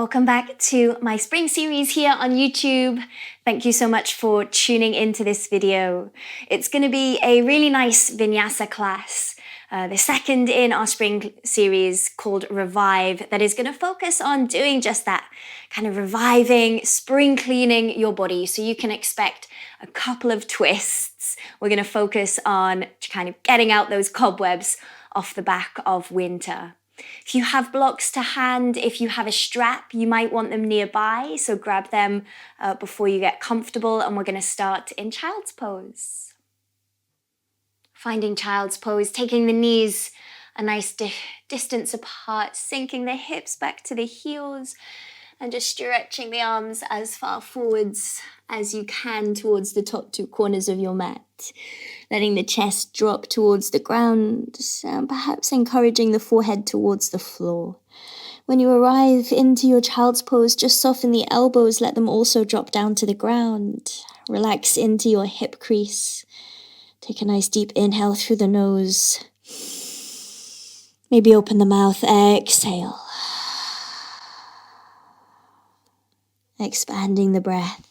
Welcome back to my spring series here on YouTube. Thank you so much for tuning into this video. It's going to be a really nice vinyasa class, the second in our spring series called Revive, that is going to focus on doing just that, kind of reviving, spring cleaning your body. So you can expect a couple of twists. We're going to focus on kind of getting out those cobwebs off the back of winter. If you have blocks to hand, if you have a strap, you might want them nearby, so grab them before you get comfortable, and we're going to start in child's pose. Finding child's pose, taking the knees a nice distance apart, sinking the hips back to the heels, and just stretching the arms as far forwards as you can towards the top two corners of your mat. Letting the chest drop towards the ground, and perhaps encouraging the forehead towards the floor. When you arrive into your child's pose, just soften the elbows, let them also drop down to the ground. Relax into your hip crease. Take a nice deep inhale through the nose. Maybe open the mouth, exhale. Expanding the breath.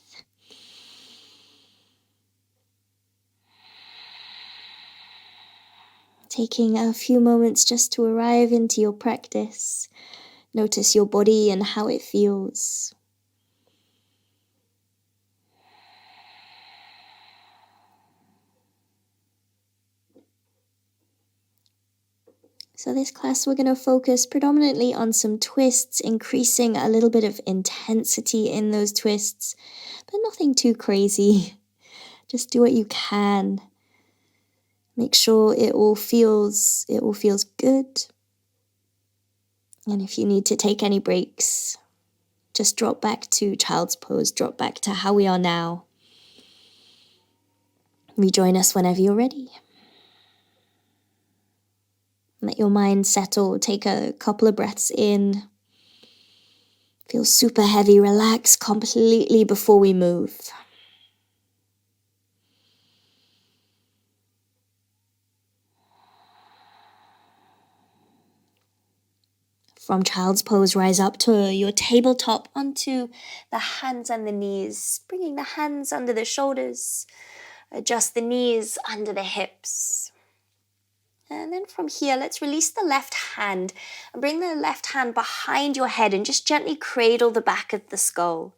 Taking a few moments just to arrive into your practice. Notice your body and how it feels. So this class we're going to focus predominantly on some twists, increasing a little bit of intensity in those twists, but nothing too crazy. Just do what you can. Make sure it all feels good. And if you need to take any breaks, just drop back to child's pose, drop back to how we are now. Rejoin us whenever you're ready. Let your mind settle, take a couple of breaths in. Feel super heavy, relax completely before we move. From child's pose, rise up to your tabletop onto the hands and the knees, bringing the hands under the shoulders, adjust the knees under the hips. And then from here, let's release the left hand and bring the left hand behind your head and just gently cradle the back of the skull.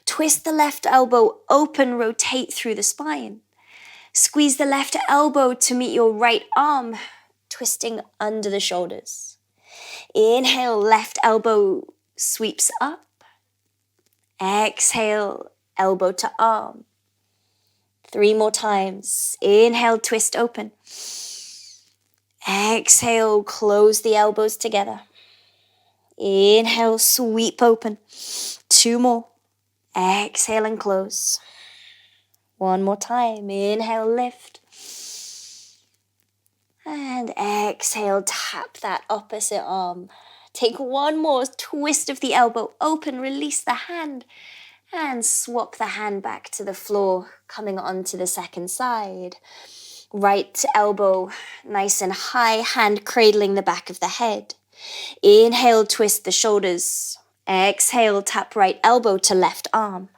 Twist the left elbow open, rotate through the spine. Squeeze the left elbow to meet your right arm, twisting under the shoulders. Inhale, left elbow sweeps up. Exhale, elbow to arm. 3 more times. Inhale, twist open. Exhale, close the elbows together. Inhale, sweep open. 2 more. Exhale and close. 1 more time. Inhale, lift. And exhale, tap that opposite arm. Take 1 more twist of the elbow open, release the hand, and swap the hand back to the floor, coming onto the second side. Right elbow nice and high, hand cradling the back of the head. Inhale, twist the shoulders. Exhale, tap right elbow to left arm.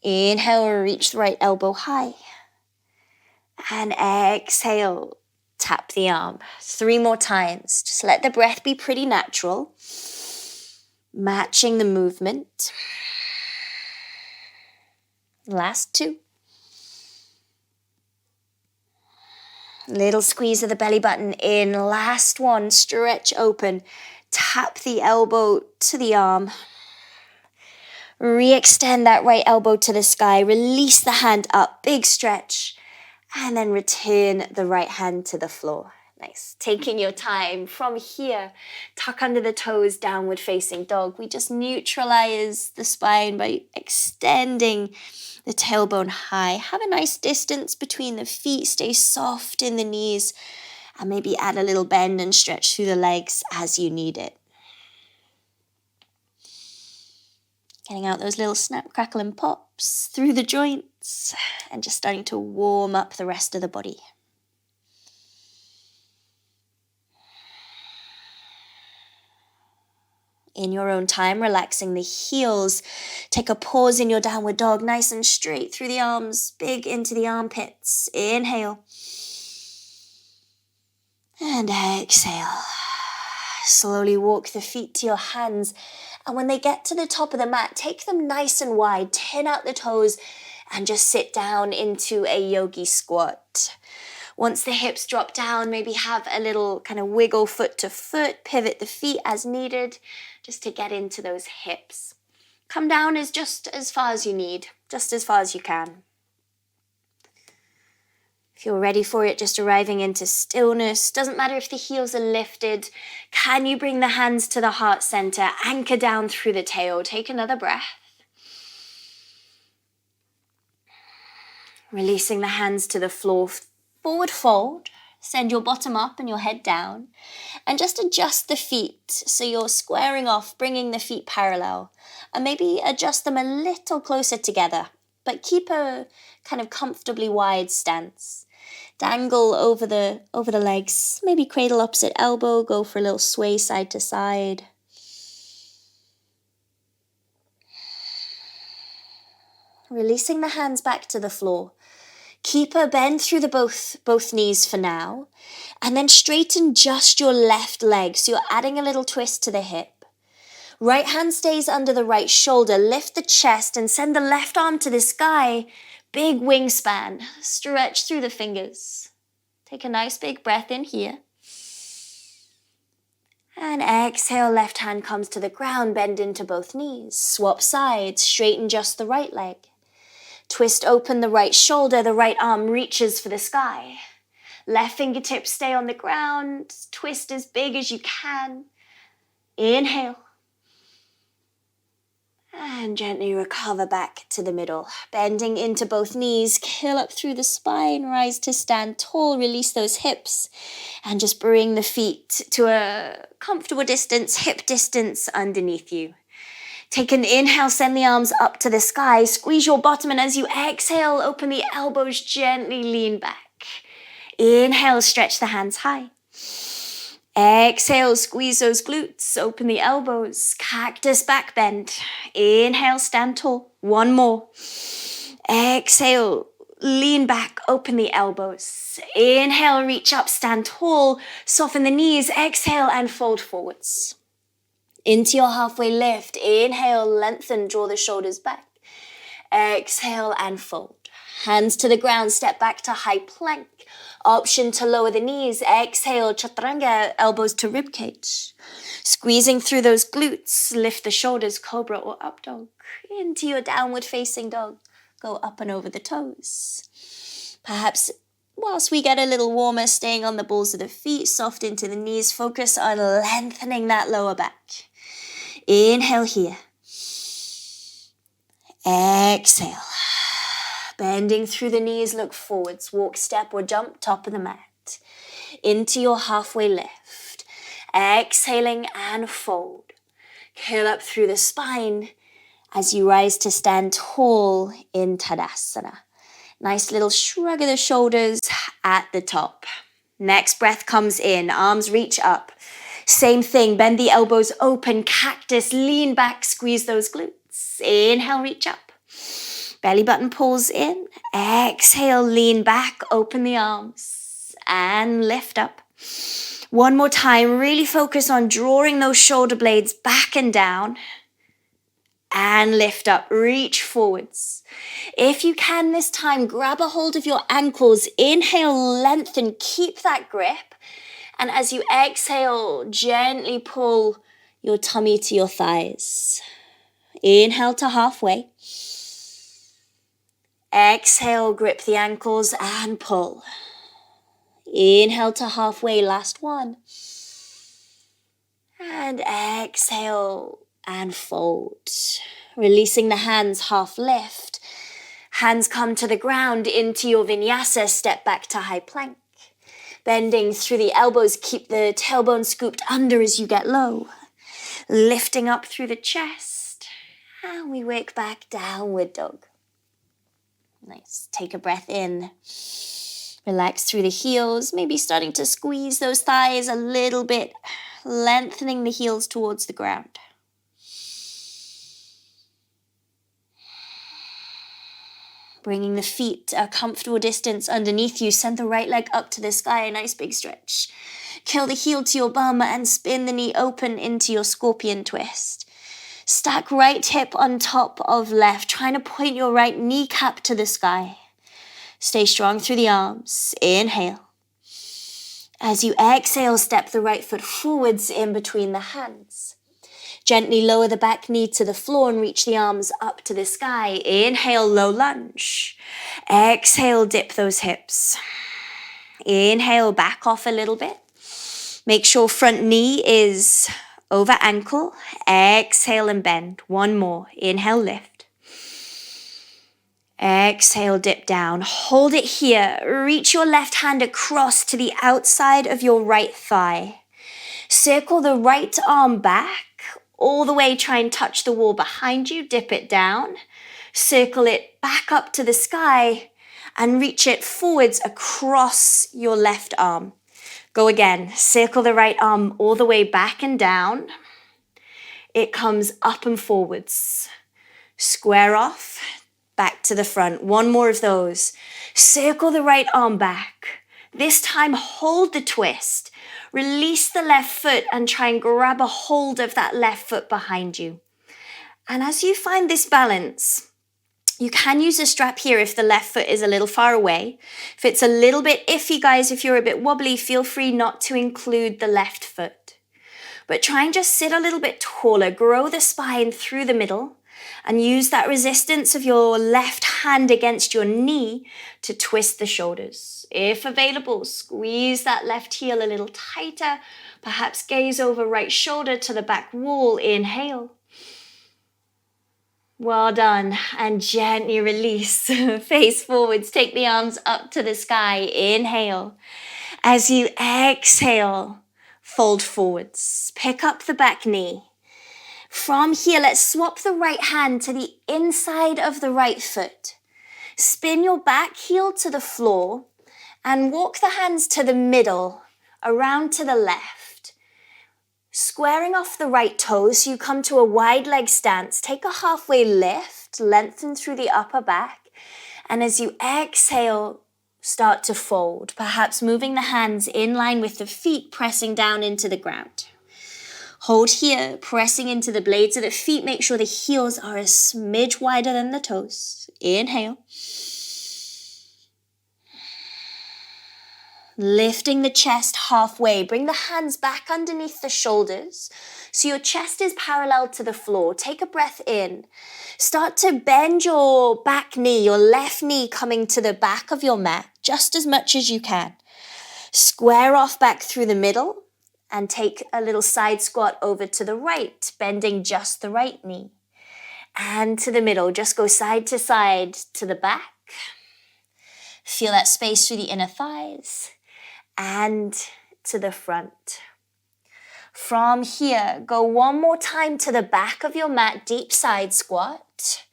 Inhale, reach the right elbow high. And exhale, tap the arm. 3 more times. Just let the breath be pretty natural. Matching the movement. Last 2. Little squeeze of the belly button in. Last 1. Stretch open. Tap the elbow to the arm. Re-extend that right elbow to the sky. Release the hand up. Big stretch. And then return the right hand to the floor. Nice. Taking your time from here. Tuck under the toes, downward facing dog. We just neutralize the spine by extending the tailbone high. Have a nice distance between the feet. Stay soft in the knees. And maybe add a little bend and stretch through the legs as you need it. Getting out those little snap, crackle and pops through the joints and just starting to warm up the rest of the body. In your own time, relaxing the heels. Take a pause in your downward dog, nice and straight through the arms, big into the armpits. Inhale. And exhale. Slowly walk the feet to your hands. And when they get to the top of the mat, take them nice and wide, tin out the toes, and just sit down into a yogi squat. Once the hips drop down, maybe have a little kind of wiggle foot to foot, pivot the feet as needed, just to get into those hips. Come down as just as far as you need, just as far as you can. If you're ready for it, just arriving into stillness. Doesn't matter if the heels are lifted. Can you bring the hands to the heart center? Anchor down through the tail. Take another breath. Releasing the hands to the floor. Forward fold. Send your bottom up and your head down. And just adjust the feet so you're squaring off, bringing the feet parallel. And maybe adjust them a little closer together. But keep a kind of comfortably wide stance. Dangle over the legs. Maybe cradle opposite elbow. Go for a little sway side to side. Releasing the hands back to the floor. Keep a bend through the both knees for now. And then straighten just your left leg. So you're adding a little twist to the hip. Right hand stays under the right shoulder. Lift the chest and send the left arm to the sky. Big wingspan. Stretch through the fingers. Take a nice big breath in here. And exhale, left hand comes to the ground. Bend into both knees. Swap sides. Straighten just the right leg. Twist open the right shoulder. The right arm reaches for the sky. Left fingertips stay on the ground. Twist as big as you can. Inhale. And gently recover back to the middle. Bending into both knees, curl up through the spine, rise to stand tall, release those hips, and just bring the feet to a comfortable distance, hip distance underneath you. Take an inhale, send the arms up to the sky, squeeze your bottom, and as you exhale, open the elbows, gently lean back. Inhale, stretch the hands high. Exhale, squeeze those glutes, open the elbows, cactus back bend. Inhale, stand tall. One more. Exhale, lean back, open the elbows. Inhale, reach up, stand tall, soften the knees. Exhale and fold forwards. Into your halfway lift. Inhale, lengthen, draw the shoulders back. Exhale and fold. Hands to the ground, step back to high plank. Option to lower the knees. Exhale, chaturanga, elbows to ribcage. Squeezing through those glutes, lift the shoulders, cobra or up dog. Into your downward facing dog. Go up and over the toes. Perhaps whilst we get a little warmer, staying on the balls of the feet, soft into the knees, focus on lengthening that lower back. Inhale here. Exhale. Bending through the knees, look forwards, walk, step or jump, top of the mat. Into your halfway lift. Exhaling and fold. Curl up through the spine as you rise to stand tall in Tadasana. Nice little shrug of the shoulders at the top. Next breath comes in, arms reach up. Same thing, bend the elbows open, cactus, lean back, squeeze those glutes. Inhale, reach up. Belly button pulls in. Exhale, lean back, open the arms and lift up. One more time, really focus on drawing those shoulder blades back and down. And lift up, reach forwards. If you can this time, grab a hold of your ankles. Inhale, lengthen, keep that grip. And as you exhale, gently pull your tummy to your thighs. Inhale to halfway. Exhale, grip the ankles and pull. Inhale to halfway, last one. And exhale and fold. Releasing the hands, half lift. Hands come to the ground into your vinyasa, step back to high plank. Bending through the elbows, keep the tailbone scooped under as you get low. Lifting up through the chest. And we wake back, downward dog. Nice. Take a breath in. Relax through the heels, maybe starting to squeeze those thighs a little bit, lengthening the heels towards the ground. Bringing the feet a comfortable distance underneath you. Send the right leg up to the sky, a nice big stretch. Curl the heel to your bum and spin the knee open into your scorpion twist. Stack right hip on top of left, trying to point your right kneecap to the sky. Stay strong through the arms. Inhale. As you exhale, step the right foot forwards in between the hands. Gently lower the back knee to the floor and reach the arms up to the sky. Inhale, low lunge. Exhale, dip those hips. Inhale, back off a little bit. Make sure front knee is over ankle. Exhale and bend. One more. Inhale, lift. Exhale, dip down. Hold it here. Reach your left hand across to the outside of your right thigh. Circle the right arm back. All the way, try and touch the wall behind you. Dip it down. Circle it back up to the sky and reach it forwards across your left arm. Go again. Circle the right arm all the way back and down. It comes up and forwards. Square off, back to the front. One more of those. Circle the right arm back. This time, hold the twist. Release the left foot and try and grab a hold of that left foot behind you. And as you find this balance, you can use a strap here if the left foot is a little far away. If it's a little bit iffy, guys, if you're a bit wobbly, feel free not to include the left foot. But try and just sit a little bit taller. Grow the spine through the middle and use that resistance of your left hand against your knee to twist the shoulders. If available, squeeze that left heel a little tighter. Perhaps gaze over right shoulder to the back wall. Inhale. Well done. And gently release. Face forwards. Take the arms up to the sky. Inhale. As you exhale, fold forwards. Pick up the back knee. From here, let's swap the right hand to the inside of the right foot. Spin your back heel to the floor and walk the hands to the middle, around to the left. Squaring off the right toes, you come to a wide leg stance. Take a halfway lift, lengthen through the upper back. And as you exhale, start to fold, perhaps moving the hands in line with the feet, pressing down into the ground. Hold here, pressing into the blades of the feet. Make sure the heels are a smidge wider than the toes. Inhale. Lifting the chest halfway. Bring the hands back underneath the shoulders so your chest is parallel to the floor. Take a breath in. Start to bend your back knee, your left knee coming to the back of your mat just as much as you can. Square off back through the middle. And take a little side squat over to the right, bending just the right knee. And to the middle, just go side to side to the back. Feel that space through the inner thighs. And to the front. From here, go one more time to the back of your mat, deep side squat.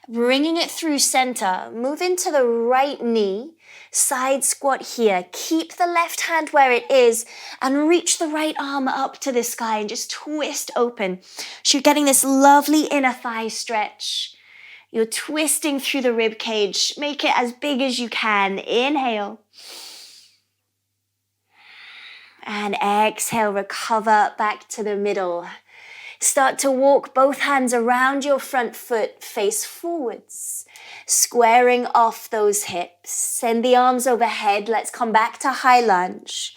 Bringing it through center, move into the right knee. Side squat here. Keep the left hand where it is and reach the right arm up to the sky and just twist open. So you're getting this lovely inner thigh stretch. You're twisting through the rib cage. Make it as big as you can. Inhale. And exhale, recover back to the middle. Start to walk both hands around your front foot, face forwards. Squaring off those hips. Send the arms overhead. Let's come back to high lunge.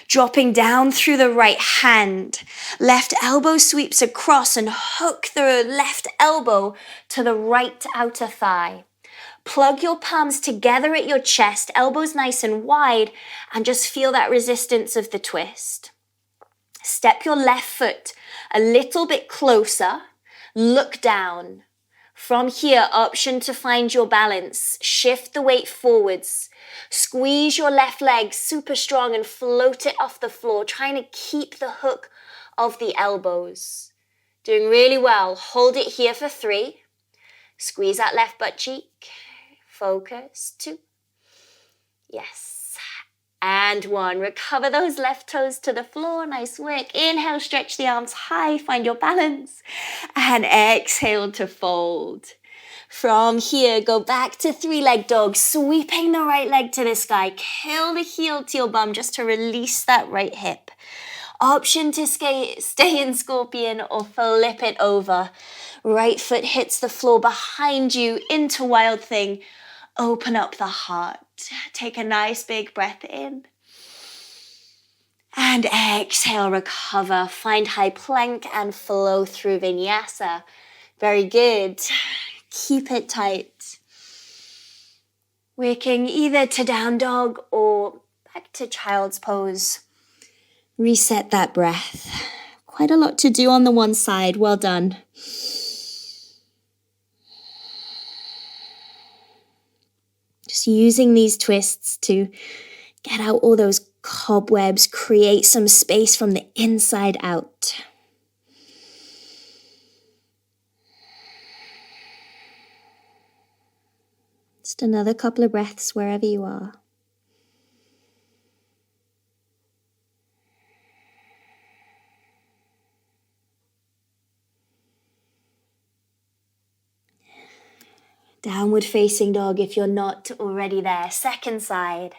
Dropping down through the right hand. Left elbow sweeps across and hook the left elbow to the right outer thigh. Plug your palms together at your chest, elbows nice and wide, and just feel that resistance of the twist. Step your left foot a little bit closer. Look down. From here, option to find your balance. Shift the weight forwards. Squeeze your left leg super strong and float it off the floor, trying to keep the hook of the elbows. Doing really well. Hold it here for 3. Squeeze that left butt cheek. Focus. 2. Yes. And 1. Recover those left toes to the floor. Nice work. Inhale, stretch the arms high. Find your balance. And exhale to fold. From here, go back to three-leg dog, sweeping the right leg to the sky. Kill the heel to your bum just to release that right hip. Option to stay in scorpion or flip it over. Right foot hits the floor behind you into wild thing. Open up the heart. Take a nice big breath in. And exhale, recover. Find high plank and flow through vinyasa. Very good. Keep it tight. Working either to down dog or back to child's pose. Reset that breath. Quite a lot to do on the one side. Well done. Just using these twists to get out all those cobwebs, create some space from the inside out. Just another couple of breaths wherever you are. Downward facing dog if you're not already there. Second side.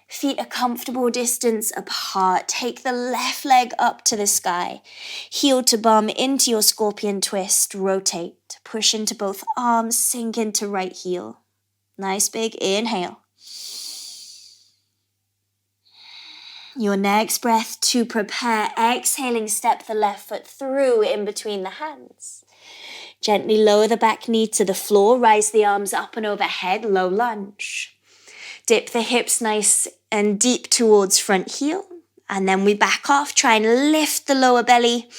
Feet a comfortable distance apart. Take the left leg up to the sky. Heel to bum into your scorpion twist. Rotate. Push into both arms. Sink into right heel. Nice big inhale. Your next breath to prepare. Exhaling, step the left foot through in between the hands. Gently lower the back knee to the floor. Rise the arms up and overhead. Low lunge. Dip the hips nice and deep towards front heel. And then we back off. Try and lift the lower belly.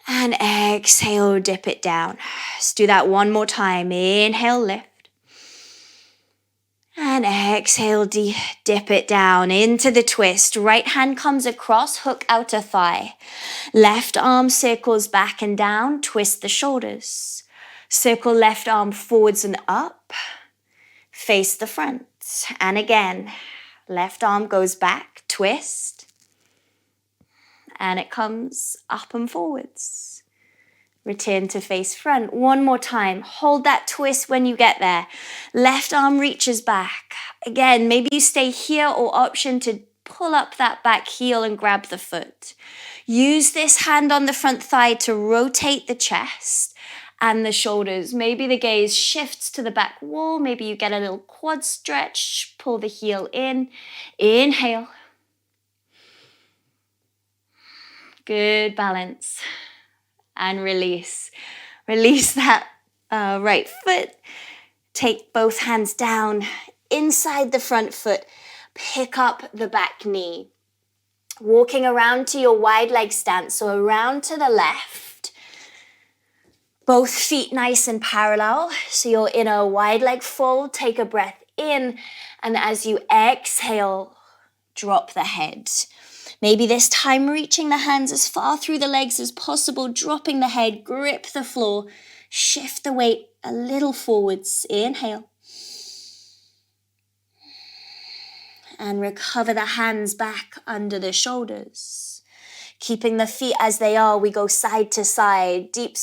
And exhale, dip it down. Let's do that one more time. Inhale, lift. And exhale, dip it down into the twist. Right hand comes across, hook outer thigh. Left arm circles back and down, twist the shoulders. Circle left arm forwards and up. Face the front. And again, left arm goes back, twist. And it comes up and forwards. Return to face front. One more time. Hold that twist when you get there. Left arm reaches back. Again, maybe you stay here or option to pull up that back heel and grab the foot. Use this hand on the front thigh to rotate the chest and the shoulders. Maybe the gaze shifts to the back wall. Maybe you get a little quad stretch. Pull the heel in. Inhale. Good balance. And release. Release that right foot. Take both hands down inside the front foot. Pick up the back knee. Walking around to your wide leg stance. So around to the left. Both feet nice and parallel. So you're in a wide leg fold. Take a breath in. And as you exhale, drop the head. Maybe this time reaching the hands as far through the legs as possible, dropping the head, grip the floor, shift the weight a little forwards. Inhale. And recover the hands back under the shoulders. Keeping the feet as they are, we go side to side. Deep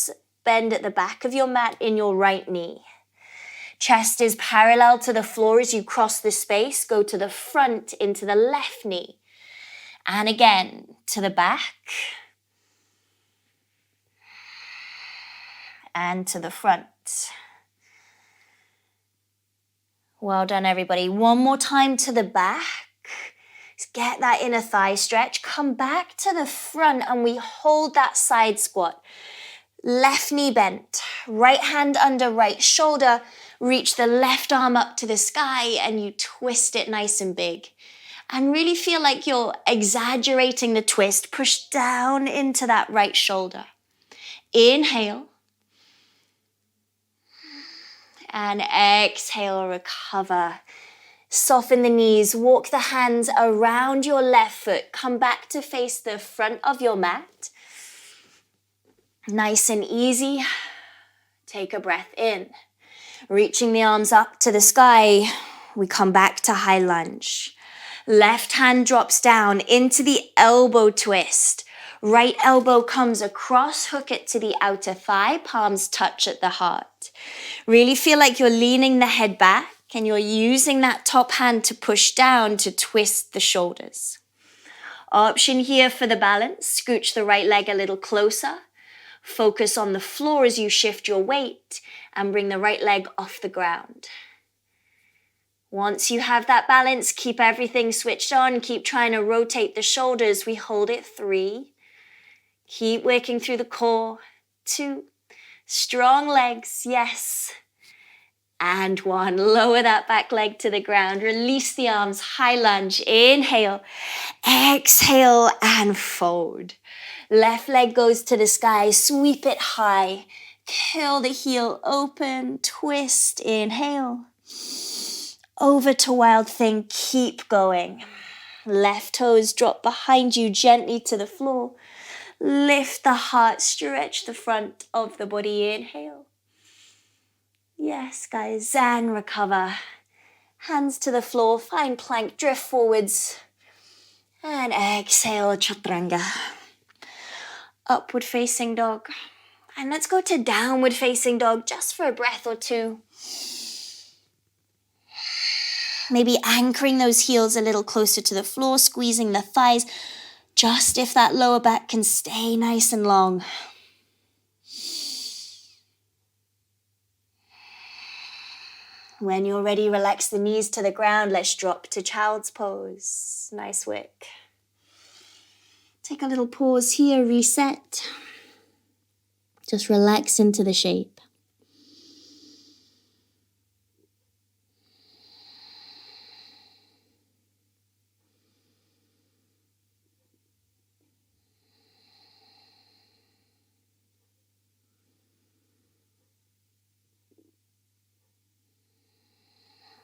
bend at the back of your mat in your right knee. Chest is parallel to the floor as you cross the space. Go to the front into the left knee. And again, to the back. And to the front. Well done, everybody. One more time to the back. Just get that inner thigh stretch. Come back to the front and we hold that side squat. Left knee bent. Right hand under right shoulder. Reach the left arm up to the sky and you twist it nice and big. And really feel like you're exaggerating the twist. Push down into that right shoulder. Inhale. And exhale, recover. Soften the knees. Walk the hands around your left foot. Come back to face the front of your mat. Nice and easy. Take a breath in. Reaching the arms up to the sky. We come back to high lunge. Left hand drops down into the elbow twist. Right elbow comes across, hook it to the outer thigh, palms touch at the heart. Really feel like you're leaning the head back and you're using that top hand to push down to twist the shoulders. Option here for the balance, scooch the right leg a little closer. Focus on the floor as you shift your weight and bring the right leg off the ground. Once you have that balance, keep everything switched on. Keep trying to rotate the shoulders. We hold it 3. Keep working through the core. 2. Strong legs, yes. And 1. Lower that back leg to the ground. Release the arms, high lunge. Inhale, exhale, and fold. Left leg goes to the sky. Sweep it high. Curl the heel open. Twist. Inhale. Over to wild thing. Keep going. Left toes drop behind you gently to the floor. Lift the heart. Stretch the front of the body. Inhale. Yes, guys. And recover. Hands to the floor. Find plank. Drift forwards. And exhale. Chaturanga. Upward facing dog. And let's go to downward facing dog just for a breath or 2. Maybe anchoring those heels a little closer to the floor, squeezing the thighs, just if that lower back can stay nice and long. When you're ready, relax the knees to the ground. Let's drop to child's pose. Nice work. Take a little pause here, reset. Just relax into the shape.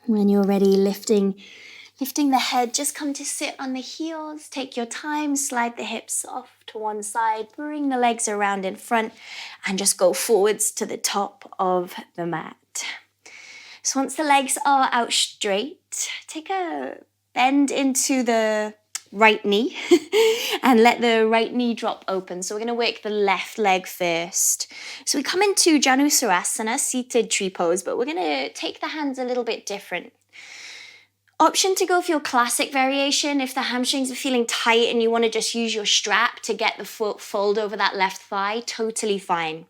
When you're ready, lifting the head, just come to sit on the heels. Take your time, slide the hips off to one side, bring the legs around in front, and just go forwards to the top of the mat. So once the legs are out straight, take a bend into the right knee and let the right knee drop open. So we're going to work the left leg first. So we come into Janusarasana, seated tree pose, but we're going to take the hands a little bit different. Option to go for your classic variation. If the hamstrings are feeling tight and you want to just use your strap to get the foot fold over that left thigh, totally fine.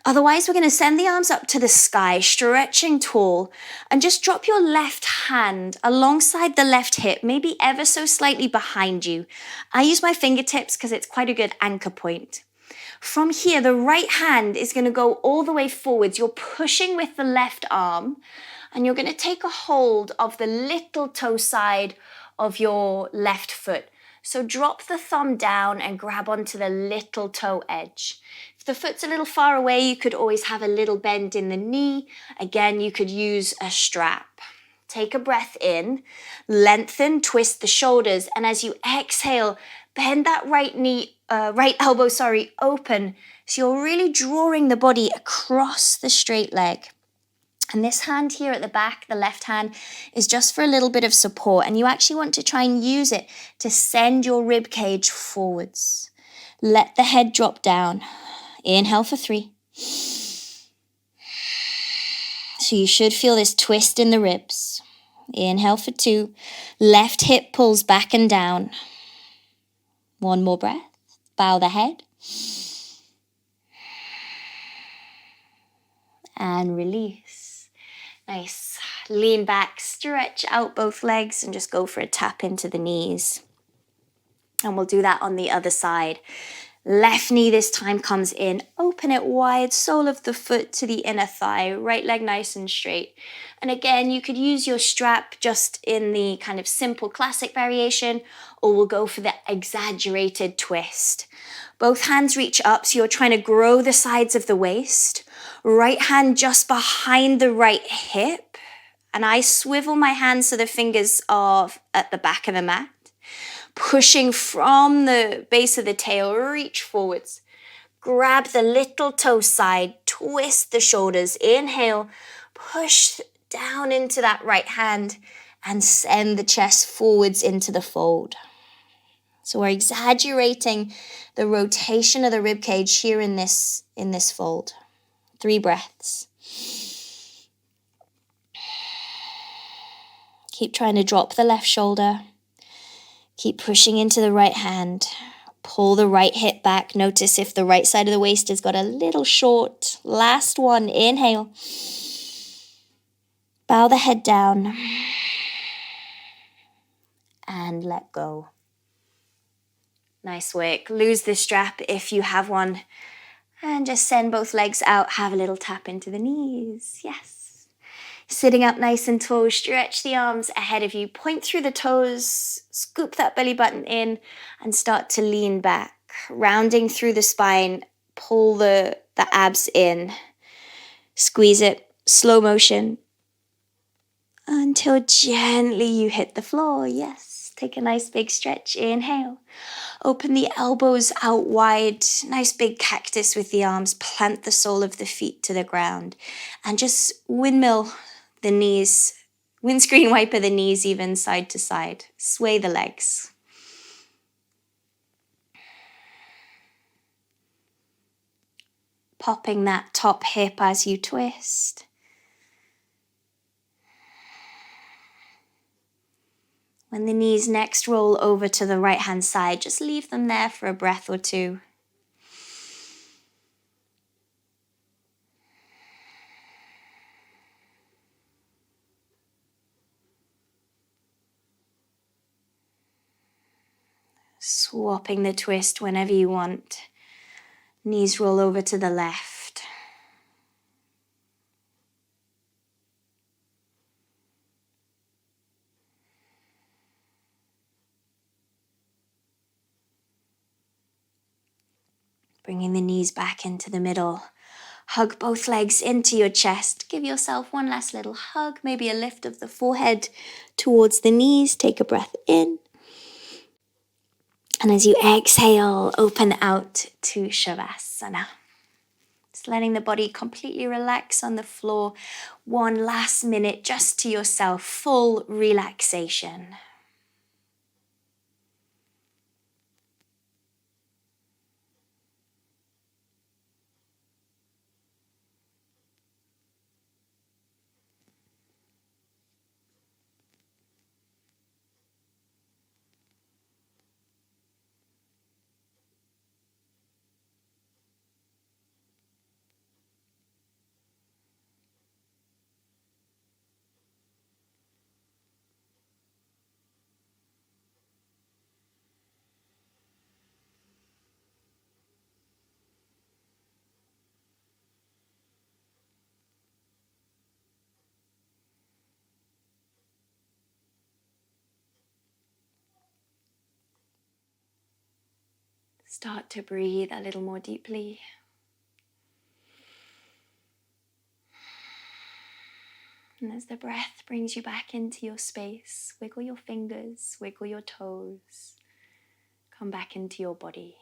Otherwise, we're going to send the arms up to the sky, stretching tall, and just drop your left hand alongside the left hip, maybe ever so slightly behind you. I use my fingertips because it's quite a good anchor point. From here, the right hand is going to go all the way forwards. You're pushing with the left arm, and you're going to take a hold of the little toe side of your left foot. So drop the thumb down and grab onto the little toe edge. If the foot's a little far away, you could always have a little bend in the knee. Again, you could use a strap. Take a breath in, lengthen, twist the shoulders, and as you exhale, bend that right elbow open. So you're really drawing the body across the straight leg. And this hand here at the back, the left hand, is just for a little bit of support. And you actually want to try and use it to send your rib cage forwards. Let the head drop down. Inhale for 3. So you should feel this twist in the ribs. Inhale for 2. Left hip pulls back and down. 1 more breath. Bow the head. And release. Nice. Lean back, stretch out both legs, and just go for a tap into the knees. And we'll do that on the other side. Left knee this time comes in. Open it wide, sole of the foot to the inner thigh. Right leg nice and straight. And again, you could use your strap just in the kind of simple classic variation, or we'll go for the exaggerated twist. Both hands reach up, so you're trying to grow the sides of the waist. Right hand just behind the right hip. And I swivel my hands so the fingers are at the back of the mat. Pushing from the base of the tail, reach forwards. Grab the little toe side, twist the shoulders. Inhale, push down into that right hand and send the chest forwards into the fold. So we're exaggerating the rotation of the rib cage here in this fold. 3 breaths. Keep trying to drop the left shoulder. Keep pushing into the right hand. Pull the right hip back. Notice if the right side of the waist has got a little short. Last one, inhale. Bow the head down. And let go. Nice work. Lose the strap if you have one. And just send both legs out. Have a little tap into the knees. Yes. Sitting up nice and tall. Stretch the arms ahead of you. Point through the toes. Scoop that belly button in. And start to lean back. Rounding through the spine. Pull the abs in. Squeeze it. Slow motion. Until gently you hit the floor. Yes. Take a nice big stretch. Inhale. Open the elbows out wide. Nice big cactus with the arms. Plant the sole of the feet to the ground. And just windmill the knees. Windscreen wiper the knees even side to side. Sway the legs. Popping that top hip as you twist. When the knees next roll over to the right hand side, just leave them there for a breath or two. Swapping the twist whenever you want. Knees roll over to the left. Bringing the knees back into the middle. Hug both legs into your chest. Give yourself one last little hug, maybe a lift of the forehead towards the knees. Take a breath in. And as you exhale, open out to Shavasana. Just letting the body completely relax on the floor. One last minute just to yourself, full relaxation. Start to breathe a little more deeply. And as the breath brings you back into your space, wiggle your fingers, wiggle your toes. Come back into your body.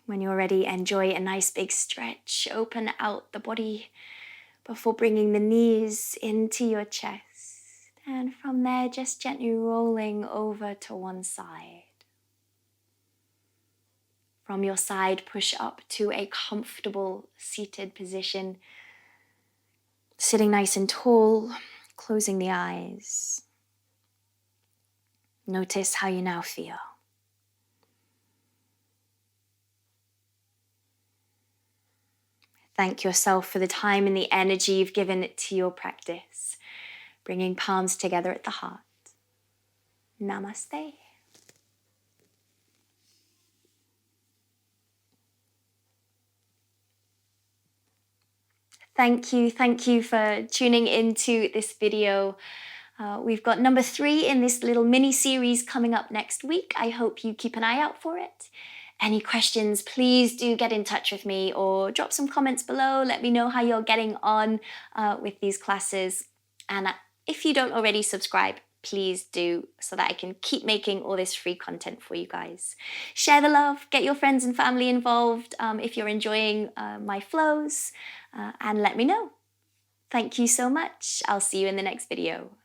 When you're ready, enjoy a nice big stretch. Open out the body before bringing the knees into your chest. And from there, just gently rolling over to one side. From your side, push up to a comfortable seated position. Sitting nice and tall, closing the eyes. Notice how you now feel. Thank yourself for the time and the energy you've given to your practice. Bringing palms together at the heart. Namaste. Thank you for tuning into this video. We've got number 3 in this little mini series coming up next week. I hope you keep an eye out for it. Any questions, please do get in touch with me or drop some comments below. Let me know how you're getting on with these classes. And if you don't already subscribe, please do, so that I can keep making all this free content for you guys. Share the love, get your friends and family involved if you're enjoying my flows, and let me know. Thank you so much. I'll see you in the next video.